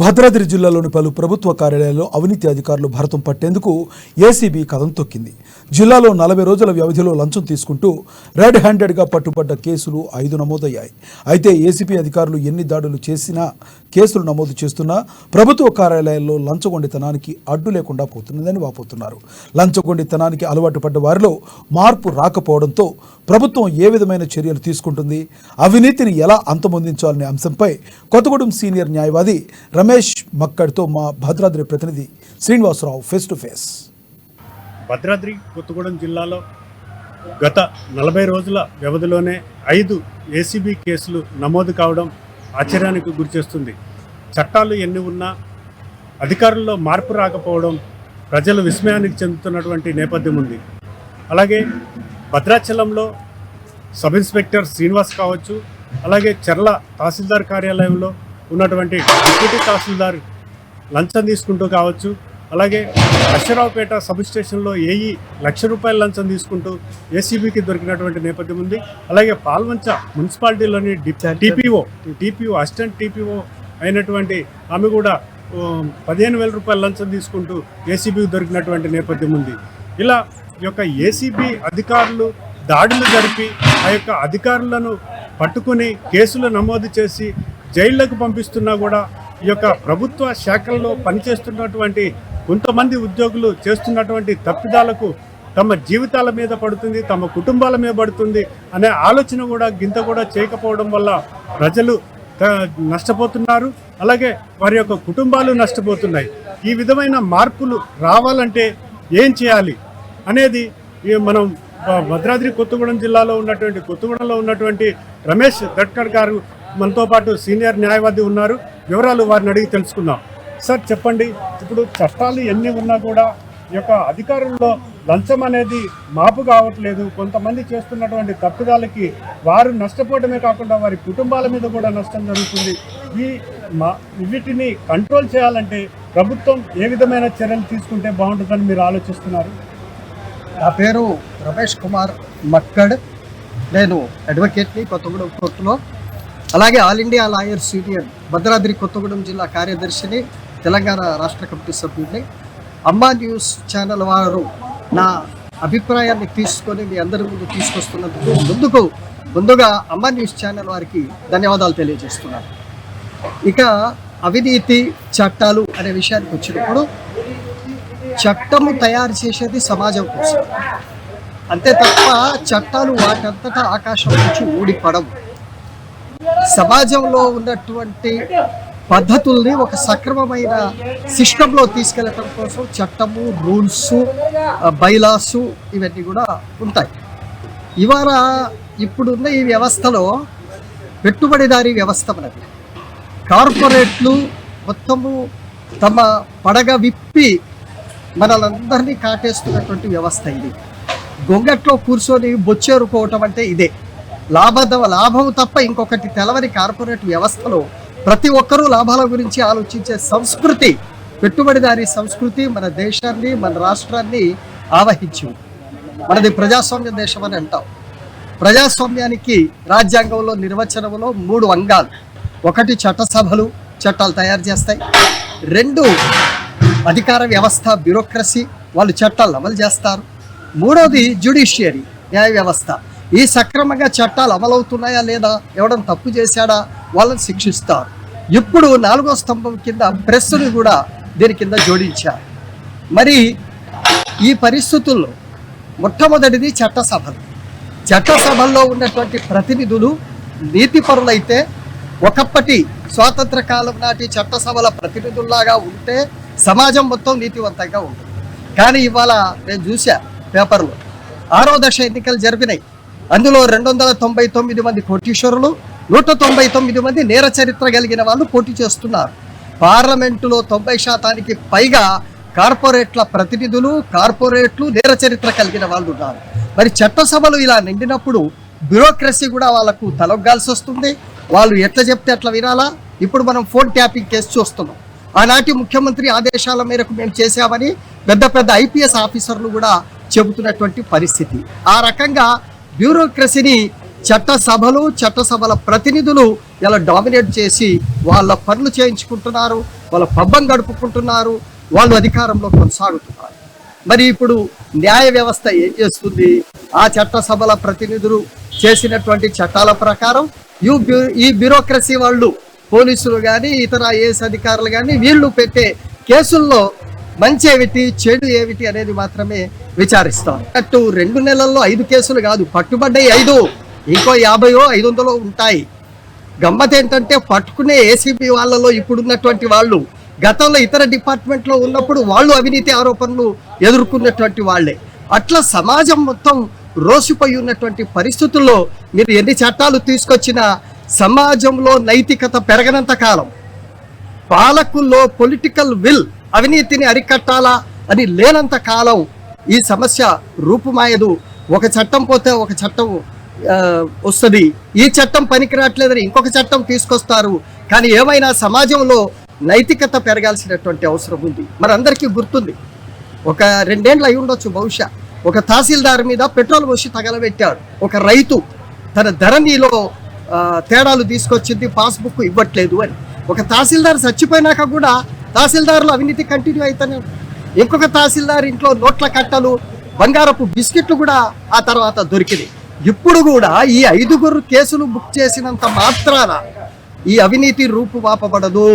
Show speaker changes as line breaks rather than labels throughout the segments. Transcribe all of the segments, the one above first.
భద్రాద్రి జిల్లాలోని పలు ప్రభుత్వ కార్యాలయాల్లో అవినీతి అధికారులు భరతం పట్టేందుకు ఏసీబీ కదం తొక్కింది. జిల్లాలో 40 రోజుల వ్యవధిలో లంచం తీసుకుంటూ రెడ్ హ్యాండెడ్గా పట్టుబడ్డ కేసులు 5 నమోదయ్యాయి. అయితే ఏసీబీ అధికారులు ఎన్ని దాడులు చేసినా, కేసులు నమోదు చేస్తున్నా ప్రభుత్వ కార్యాలయాల్లో లంచగొండితనానికి అడ్డు లేకుండా పోతున్నదని వాపోతున్నారు. లంచగొండితనానికి అలవాటు పడ్డ వారిలో మార్పు రాకపోవడంతో ప్రభుత్వం ఏ విధమైన చర్యలు తీసుకుంటుంది, అవినీతిని ఎలా అంతమొందించాలనే అంశంపై కొత్తగూడెం సీనియర్ న్యాయవాది రమేష్ మక్కడ్తో మా భద్రాద్రి ప్రతినిధి Srinivasarao face to face.
Bhadradri Kothagudem జిల్లాలో గత 40 రోజుల వ్యవధిలోనే 5 ఏసీబీ కేసులు నమోదు కావడం ఆశ్చర్యానికి గురిచేస్తుంది. చట్టాలు ఎన్ని ఉన్నా అధికారుల్లో మార్పు రాకపోవడం ప్రజలు విస్మయానికి చెందుతున్నటువంటి నేపథ్యం ఉంది. అలాగే భద్రాచలంలో సబ్ ఇన్స్పెక్టర్ శ్రీనివాస్ కావచ్చు, అలాగే చర్ల తహసీల్దార్ కార్యాలయంలో ఉన్నటువంటి డిప్యూటీ తహసీల్దార్ లంచం తీసుకుంటూ కావచ్చు, అలాగే అశ్వరావుపేట సబ్ స్టేషన్లో ఏఈ ₹1,00,000 లంచం తీసుకుంటూ ఏసీబీకి దొరికినటువంటి నేపథ్యం ఉంది. అలాగే పాల్వంచ మున్సిపాలిటీలోని టీపీఓ అసిస్టెంట్ టీపీఓ అయినటువంటి ఆమె కూడా ₹15,000 లంచం తీసుకుంటూ ఏసీబీకి దొరికినటువంటి నేపథ్యం ఉంది. ఇలా ఈ యొక్క ఏసీబీ అధికారులు దాడులు జరిపి ఆ యొక్క అధికారులను పట్టుకుని కేసులు నమోదు చేసి జైళ్లకు పంపిస్తున్నా కూడా ఈ యొక్క ప్రభుత్వ శాఖల్లో పనిచేస్తున్నటువంటి కొంతమంది ఉద్యోగులు చేస్తున్నటువంటి తప్పిదాలకు తమ జీవితాల మీద పడుతుంది, తమ కుటుంబాల మీద పడుతుంది అనే ఆలోచన కూడా గింత కూడా చేయకపోవడం వల్ల ప్రజలు నష్టపోతున్నారు. అలాగే వారి యొక్క కుటుంబాలు నష్టపోతున్నాయి. ఈ విధమైన మార్పులు రావాలంటే ఏం చేయాలి అనేది మనం భద్రాద్రి కొత్తగూడెం జిల్లాలో కొత్తగూడెంలో ఉన్నటువంటి రమేష్ దట్కర్ గారు మనతో పాటు సీనియర్ న్యాయవాది ఉన్నారు. వివరాలు వారిని అడిగి తెలుసుకుందాం. సార్ చెప్పండి, ఇప్పుడు చట్టాలు ఎన్ని ఉన్నా కూడా ఈ యొక్క అధికారుల్లో లంచం అనేది మాపు కావట్లేదు. కొంతమంది చేస్తున్నటువంటి తప్పిదాలకి వారు నష్టపోవడమే కాకుండా వారి కుటుంబాల మీద కూడా నష్టం జరుగుతుంది. వీటిని కంట్రోల్ చేయాలంటే ప్రభుత్వం ఏ విధమైన చర్యలు తీసుకుంటే బాగుంటుందని మీరు ఆలోచిస్తున్నారు?
నా పేరు రమేష్ కుమార్ మక్కడ్. నేను అడ్వకేట్ని కొత్తగూడెం కోర్టులో, అలాగే all India lawyers union Bhadradri Kothagudem జిల్లా కార్యదర్శిని, తెలంగాణ రాష్ట్ర కమిటీ సభ్యుడిని. అమ్మా న్యూస్ ఛానల్ వారు నా అభిప్రాయాన్ని తీసుకొని మీ అందరి ముందు తీసుకొస్తున్నందుకు ముందుగా అమ్మా న్యూస్ ఛానల్ వారికి ధన్యవాదాలు తెలియజేస్తున్నాను. ఇక అవినీతి చట్టాలు అనే విషయానికి వచ్చినప్పుడు చట్టము తయారు చేసేది సమాజం కోసం, అంతే తప్ప చట్టాలు వాటంతటా ఆకాశం నుంచి ఊడిపడవు. సమాజంలో ఉన్నటువంటి పద్ధతుల్ని ఒక సక్రమమైన సిస్టంలో తీసుకెళ్ళటం కోసం చట్టము, రూల్స్, బైలాసు ఇవన్నీ కూడా ఉంటాయి. ఇవాళ ఇప్పుడున్న ఈ వ్యవస్థలో పెట్టుబడిదారీ వ్యవస్థ మనది. కార్పొరేట్లు మొత్తము తమ పడగ విప్పి మనలందరినీ కాటేస్తున్నటువంటి వ్యవస్థ ఇది. గొంగట్లో కూర్చొని బొచ్చేరుకోవటం అంటే ఇదే. లాభం తప్ప ఇంకొకటి తెలవని కార్పొరేట్ వ్యవస్థలో ప్రతి ఒక్కరూ లాభాల గురించి ఆలోచించే సంస్కృతి, పెట్టుబడిదారీ సంస్కృతి మన దేశాన్ని, మన రాష్ట్రాన్ని ఆవహించింది. మనది ప్రజాస్వామ్య దేశం అని అంటాం. ప్రజాస్వామ్యానికి రాజ్యాంగంలో నిర్వచనంలో 3 అంగాలు. 1 చట్టసభలు, చట్టాలు తయారు చేస్తాయి. 2 అధికార వ్యవస్థ, బ్యూరోక్రసీ, వాళ్ళు చట్టాలు అమలు చేస్తారు. 3వది జ్యుడిషియరీ, న్యాయ వ్యవస్థ. ఈ సక్రమంగా చట్టాలు అమలవుతున్నాయా లేదా, ఎవడన్నా తప్పు చేశాడా వాళ్ళని శిక్షిస్తారు. ఇప్పుడు 4వ స్తంభం కింద ప్రెస్సుని కూడా దీని కింద జోడించారు. మరి ఈ పరిస్థితుల్లో మొట్టమొదటిది చట్టసభలు. చట్టసభల్లో ఉన్నటువంటి ప్రతినిధులు నీతిపరులైతే, ఒకప్పటి స్వాతంత్ర కాలం నాటి చట్టసభల ప్రతినిధుల్లాగా ఉంటే సమాజం మొత్తం నీతివంతంగా ఉంటుంది. కానీ ఇవాళ నేను చూసా పేపర్లో 6వ దశ ఎన్నికలు జరిగినాయి. అందులో 299 మంది కోటీశ్వరులు, 199 మంది నేర చరిత్ర కలిగిన వాళ్ళు పోటీ చేస్తున్నారు. పార్లమెంటులో 90% పైగా కార్పొరేట్ల ప్రతినిధులు, కార్పొరేట్లు, నేర చరిత్ర కలిగిన వాళ్ళు ఉన్నారు. మరి చట్టసభలు ఇలా నిండినప్పుడు బ్యూరోక్రసీ కూడా వాళ్ళకు తలొగ్గాల్సి వస్తుంది. వాళ్ళు ఎట్లా చెప్తే అట్లా వినాలా. ఇప్పుడు మనం ఫోన్ ట్యాపింగ్ కేసు చూస్తున్నాం. ఆనాటి ముఖ్యమంత్రి ఆదేశాల మేరకు మేము చేశామని పెద్ద ఐపీఎస్ ఆఫీసర్లు కూడా చెబుతున్నటువంటి పరిస్థితి. ఆ రకంగా బ్యూరోక్రసీని చట్టసభలు, చట్టసభల ప్రతినిధులు ఇలా డామినేట్ చేసి వాళ్ళ పనులు చేయించుకుంటున్నారు, వాళ్ళ పబ్బం గడుపుకుంటున్నారు, వాళ్ళు అధికారంలో కొనసాగుతున్నారు. మరి ఇప్పుడు న్యాయ వ్యవస్థ ఏం చేస్తుంది? ఆ చట్టసభల ప్రతినిధులు చేసినటువంటి చట్టాల ప్రకారం ఈ బ్యూరోక్రసీ వాళ్ళు, పోలీసులు కానీ ఇతర ఐఏఎస్ అధికారులు కానీ వీళ్ళు పెట్టే కేసుల్లో మంచి ఏమిటి చెడు ఏమిటి అనేది మాత్రమే విచారిస్తాం. అటు 2 నెలల్లో 5 కేసులు కాదు, పట్టుబడ్డాయి 5, ఇంకో 50 500 ఉంటాయి. గమ్మత్ ఏంటంటే పట్టుకునే ఏసీబీ వాళ్ళలో ఇప్పుడున్నటువంటి వాళ్ళు గతంలో ఇతర డిపార్ట్మెంట్లో ఉన్నప్పుడు వాళ్ళు అవినీతి ఆరోపణలు ఎదుర్కొన్నటువంటి వాళ్ళే. అట్లా సమాజం మొత్తం రోసిపోయి ఉన్నటువంటి పరిస్థితుల్లో మీరు ఎన్ని చట్టాలు తీసుకొచ్చినా సమాజంలో నైతికత పెరగనంత కాలం, పాలకుల్లో పొలిటికల్ విల్ అవినీతిని అరికట్టాలా అని లేనంత కాలం ఈ సమస్య రూపుమాయదు. ఒక చట్టం పోతే ఒక చట్టం వస్తుంది, ఈ చట్టం పనికిరాట్లేదని ఇంకొక చట్టం తీసుకొస్తారు. కానీ ఏమైనా సమాజంలో నైతికత పెరగాల్సినటువంటి అవసరం ఉంది. మరి అందరికీ గుర్తుంది, ఒక 2 ఏళ్ళు అయి ఉండొచ్చు బహుశా, ఒక తహసీల్దార్ మీద పెట్రోల్ పోసి తగలబెట్టాడు ఒక రైతు. తన ధరణిలో తేడాలు తీసుకొచ్చింది, పాస్బుక్ ఇవ్వట్లేదు అని. ఒక తహసీల్దార్ చచ్చిపోయినాక కూడా తహసీల్దార్లు అవినీతి కంటిన్యూ అవుతానే. ఇంకొక తహసీల్దార్ ఇంట్లో నోట్ల కట్టలు, బంగారపు బిస్కెట్లు కూడా ఆ తర్వాత దొరికినాయి. ఇప్పుడు కూడా ఈ 5 కేసులు బుక్ చేసినంత మాత్రాన ఈ అవినీతి రూపుమాపబడదు.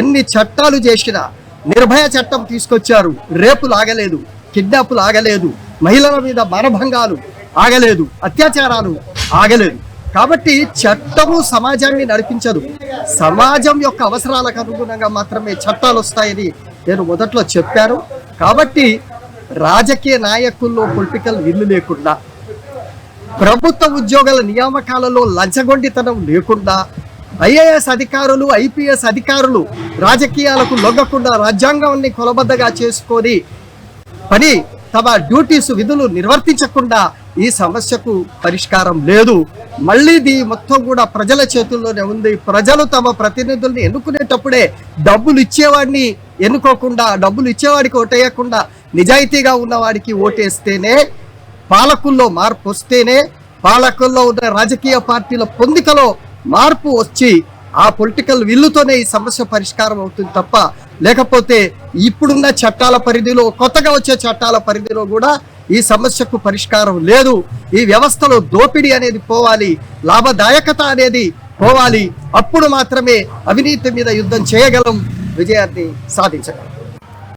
ఎన్ని చట్టాలు చేసినా, నిర్భయ చట్టం తీసుకొచ్చారు, రేపులు ఆగలేదు, కిడ్నాపులు ఆగలేదు, మహిళల మీద మానభంగాలు ఆగలేదు, అత్యాచారాలు ఆగలేదు. కాబట్టి చట్టము సమాజాన్ని నడిపించదు, సమాజం యొక్క అవసరాలకు అనుగుణంగా మాత్రమే చట్టాలు వస్తాయని నేను మొదట్లో చెప్పాను. కాబట్టి రాజకీయ నాయకుల్లో పొలిటికల్ విల్లు లేకుండా, ప్రభుత్వ ఉద్యోగుల నియామకాలలో లంచగొండితనం లేకుండా, ఐఏఎస్ అధికారులు ఐపీఎస్ అధికారులు రాజకీయాలకు లొంగకుండా రాజ్యాంగాన్ని కొలబద్దగా చేసుకొని పని తమ డ్యూటీస్ విధులు నిర్వర్తించకుండా ఈ సమస్యకు పరిష్కారం లేదు. మళ్ళీ మొత్తం కూడా ప్రజల చేతుల్లోనే ఉంది. ప్రజలు తమ ప్రతినిధుల్ని ఎన్నుకునేటప్పుడే డబ్బులు ఇచ్చేవాడిని ఎన్నుకోకుండా, డబ్బులు ఇచ్చేవాడికి ఓటేయకుండా నిజాయితీగా ఉన్నవాడికి ఓటేస్తేనే, పాలకుల్లో మార్పు వస్తేనే, పాలకుల్లో ఉన్న రాజకీయ పార్టీల పొందికలో మార్పు వచ్చి ఆ పొలిటికల్ విల్లుతోనే ఈ సమస్య పరిష్కారం అవుతుంది తప్ప, లేకపోతే ఇప్పుడున్న చట్టాల పరిధిలో, కొత్తగా వచ్చే చట్టాల పరిధిలో కూడా ఈ సమస్యకు పరిష్కారం లేదు. ఈ వ్యవస్థలో దోపిడీ అనేది పోవాలి, లాభదాయకత అనేది పోవాలి. అప్పుడు మాత్రమే అవినీతి మీద యుద్ధం చేయగలం, విజయాన్ని సాధించగలం.